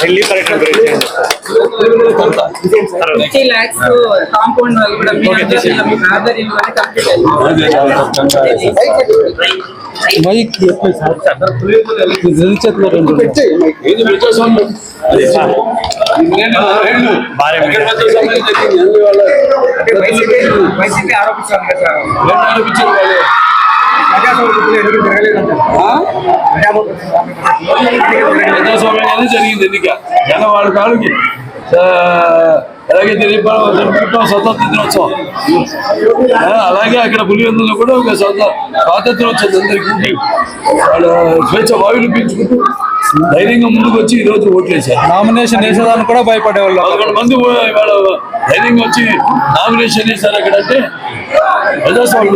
ఢిల్లీ పర్యటన గురించి 50 lakhs compound వాళ్ళు కూడా మీ ఆధ్వర్యంలో మీ ఆధ్వర్యంలోనే కంప్లీట్ వైసీపీ ఆరోపిస్తారు కదా ప్రజాస్వామ్యం జరిగింది ఎన్నిక జనం వాళ్ళ కాళ్ళకి అలాగే తెలియపడం స్వతంత్ర దినోత్సవం అలాగే అక్కడ పులివెందులో కూడా ఒక స్వాతంత్రం వచ్చింది అందరికి వాళ్ళు స్వేచ్ఛ వాయువులు పీల్చుకుంటూ ధైర్యంగా ముందుకు వచ్చి ఈ రోజు ఓట్లేశారు. నామినేషన్ వేసేదాన్ని కూడా భయపడేవాళ్ళు 11 మంది ఇవాళ ధైర్యంగా వచ్చి నామినేషన్ వేశారు. అక్కడ అంటే ప్రజాస్వామ్యం